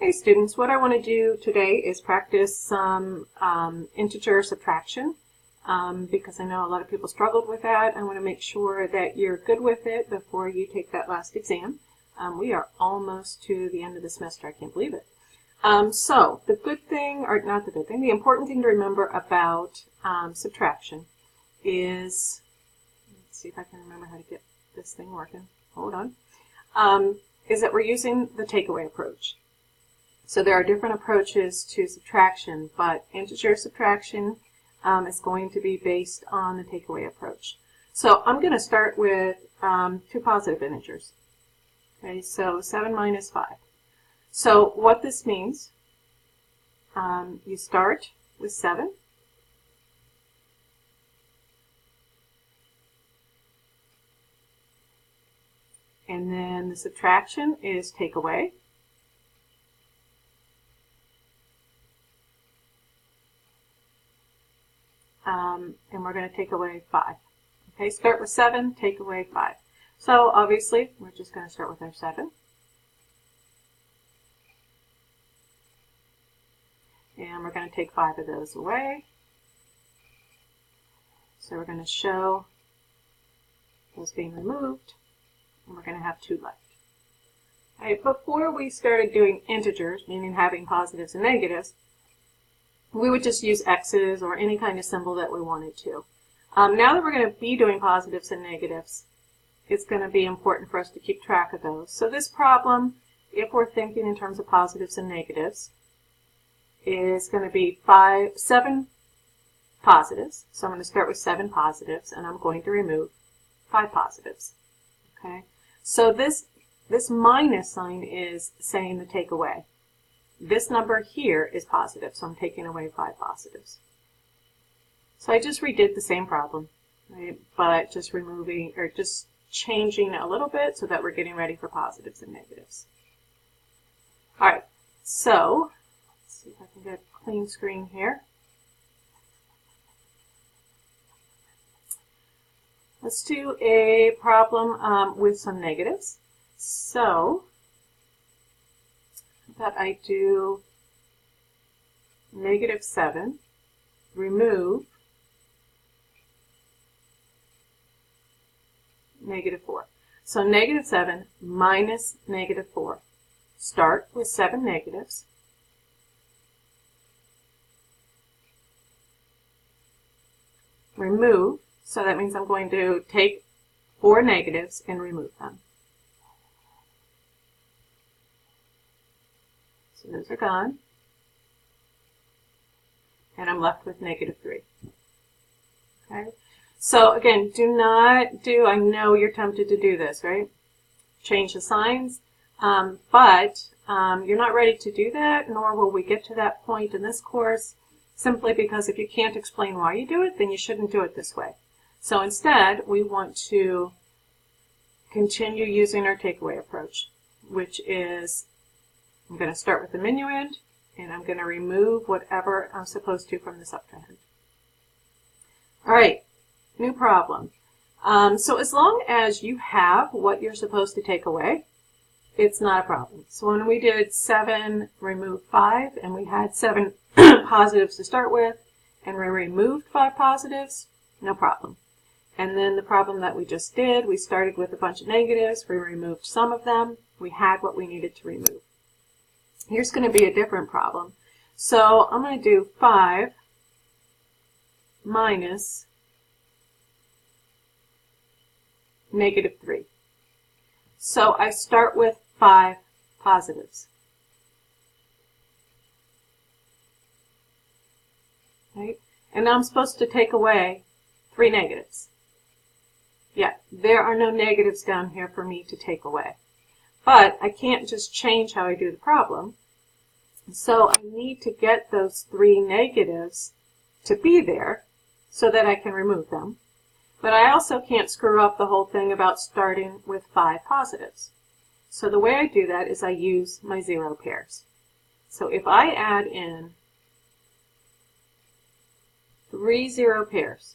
Hey students, what I want to do today is practice some integer subtraction because I know a lot of people struggled with that. I want to make sure that you're good with it before you take that last exam. We are almost to the end of the semester. I can't believe it. So the good thing, or not the good thing, the important thing to remember about subtraction is, let's see if I can remember how to get this thing working. Hold on. Is that we're using the takeaway approach. So there are different approaches to subtraction, but integer subtraction is going to be based on the takeaway approach. So I'm going to start with two positive integers. Okay, so 7 minus 5. So what this means, you start with 7. And then the subtraction is take away. And we're going to take away 5. Okay, start with 7, take away 5. So obviously, we're just going to start with our 7. And we're going to take 5 of those away. So we're going to show those being removed, and we're going to have 2 left. All right, before we started doing integers, meaning having positives and negatives, we would just use X's or any kind of symbol that we wanted to. Now that we're going to be doing positives and negatives, it's going to be important for us to keep track of those. So this problem, if we're thinking in terms of positives and negatives, is going to be 7 positives. So I'm going to start with 7 positives, and I'm going to remove 5 positives. Okay. So this minus sign is saying the take away. This number here is positive, so I'm taking away 5 positives. So I just redid the same problem, right? But just removing, or just changing a little bit so that we're getting ready for positives and negatives. All right, so let's see if I can get a clean screen here. Let's do a problem with some negatives. So that I do negative 7, remove negative 4. So negative 7 minus negative 4. Start with 7 negatives. Remove, so that means I'm going to take 4 negatives and remove them. So those are gone. And I'm left with negative 3. Okay? So again, do not do, I know you're tempted to do this, right? Change the signs. But you're not ready to do that, nor will we get to that point in this course, simply because if you can't explain why you do it, then you shouldn't do it this way. So instead, we want to continue using our takeaway approach, which is I'm going to start with the minuend, and I'm going to remove whatever I'm supposed to from the subtrahend. All right, new problem. So as long as you have what you're supposed to take away, it's not a problem. So when we did 7, remove 5, and we had 7 positives to start with, and we removed 5 positives, no problem. And then the problem that we just did, we started with a bunch of negatives, we removed some of them, we had what we needed to remove. Here's going to be a different problem. So I'm going to do 5 minus negative 3. So I start with 5 positives. Right? And now I'm supposed to take away 3 negatives. Yeah, there are no negatives down here for me to take away. But I can't just change how I do the problem. So I need to get those 3 negatives to be there so that I can remove them. But I also can't screw up the whole thing about starting with 5 positives. So the way I do that is I use my 0 pairs. So if I add in 3 0 pairs,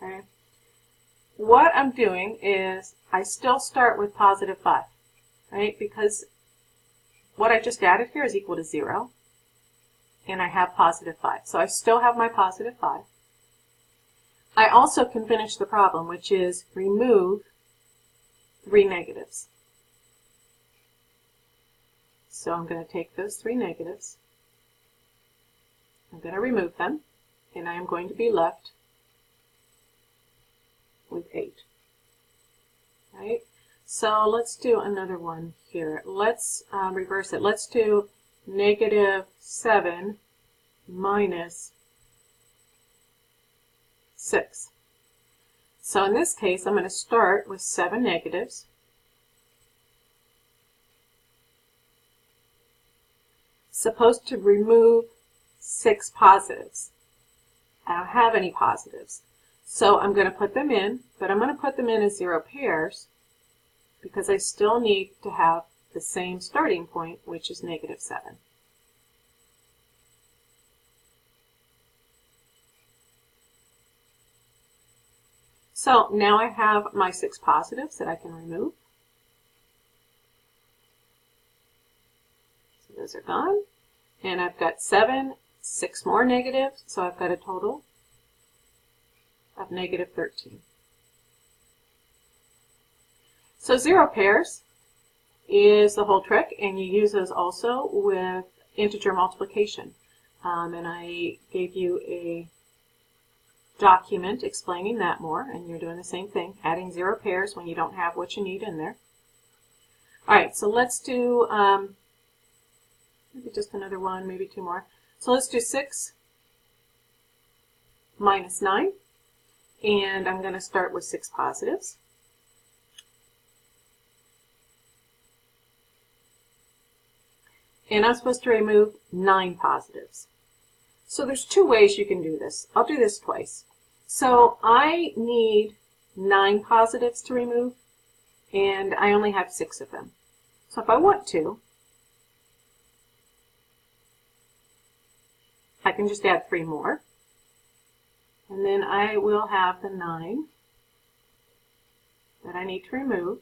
okay, what I'm doing is I still start with positive 5, right? Because what I just added here is equal to 0, and I have positive 5. So I still have my positive 5. I also can finish the problem, which is remove 3 negatives. So I'm going to take those 3 negatives, I'm going to remove them, and I am going to be left with 8. Right? So let's do another one here. Let's reverse it. Let's do negative 7 minus 6. So in this case, I'm going to start with 7 negatives. Supposed to remove 6 positives. I don't have any positives. So I'm going to put them in, but I'm going to put them in as 0 pairs because I still need to have the same starting point, which is negative 7. So now I have my 6 positives that I can remove. So those are gone. And I've got 7, 6 more negatives, so I've got a total of negative 13. So 0 pairs is the whole trick, and you use those also with integer multiplication. And I gave you a document explaining that more, and you're doing the same thing, adding 0 pairs when you don't have what you need in there. All right, so let's do maybe just another one, maybe 2 more. So let's do 6 minus 9, and I'm going to start with 6 positives. And I'm supposed to remove 9 positives. So there's 2 ways you can do this. I'll do this twice. So I need 9 positives to remove, and I only have 6 of them. So if I want to, I can just add 3 more, and then I will have the 9 that I need to remove,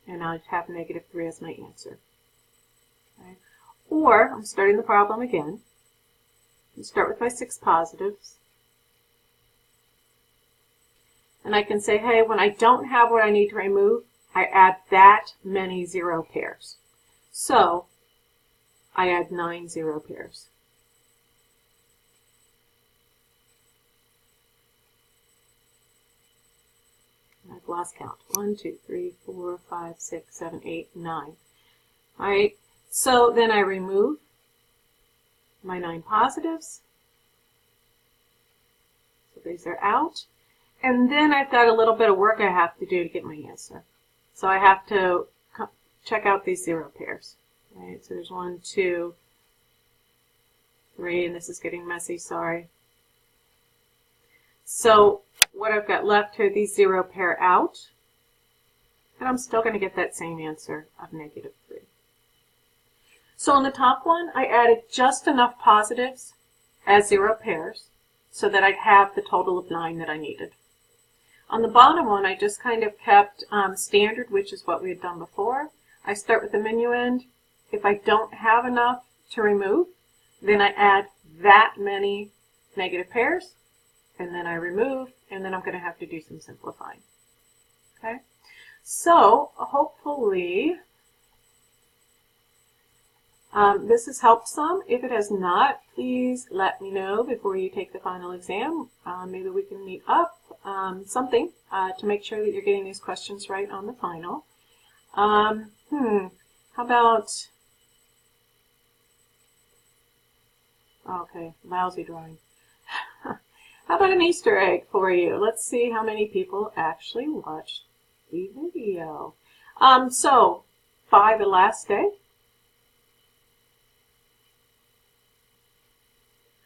and I'll have negative 3 as my answer. Okay. Or, I'm starting the problem again. I start with my 6 positives, and I can say, hey, when I don't have what I need to remove, I add that many 0 pairs. So I add 9 0 pairs. I've lost count. 1, 2, 3, 4, 5, 6, 7, 8, 9. All right, so then I remove my 9 positives. So these are out. And then I've got a little bit of work I have to do to get my answer. So I have to check out these 0 pairs. Right, so there's 1, 2, 3, and this is getting messy, sorry. So what I've got left here, these 0 pair out, and I'm still going to get that same answer of negative 3. So on the top one, I added just enough positives as 0 pairs so that I'd have the total of 9 that I needed. On the bottom one, I just kind of kept standard, which is what we had done before. I start with the minuend. If I don't have enough to remove, then I add that many negative pairs, and then I remove, and then I'm going to have to do some simplifying. Okay? So hopefully this has helped some. If it has not, please let me know before you take the final exam. Maybe we can meet up, something to make sure that you're getting these questions right on the final. How about, okay, lousy drawing. How about an Easter egg for you? Let's see how many people actually watched the video. So, by the last day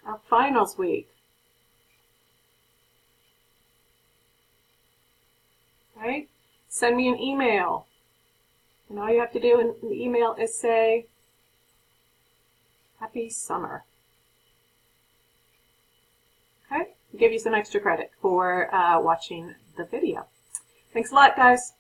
of finals week, right? Send me an email. And all you have to do in the email is say, happy summer. Okay? Give you some extra credit for watching the video. Thanks a lot, guys.